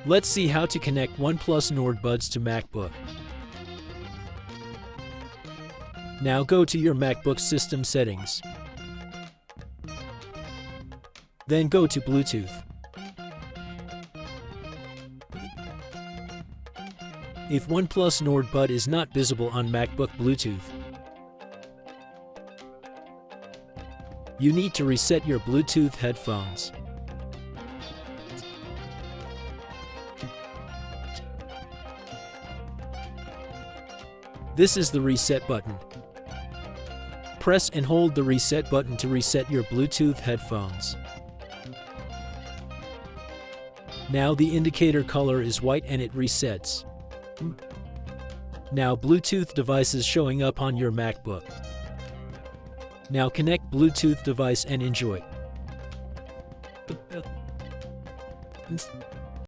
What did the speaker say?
Let's see how to connect OnePlus Nord Buds to MacBook. Now go to your MacBook system settings. Then go to Bluetooth. If OnePlus Nord Bud is not visible on MacBook Bluetooth, you need to reset your Bluetooth headphones. This is the reset button. Press and hold the reset button to reset your Bluetooth headphones. Now the indicator color is white and it resets. Now Bluetooth device is showing up on your MacBook. Now connect Bluetooth device and enjoy.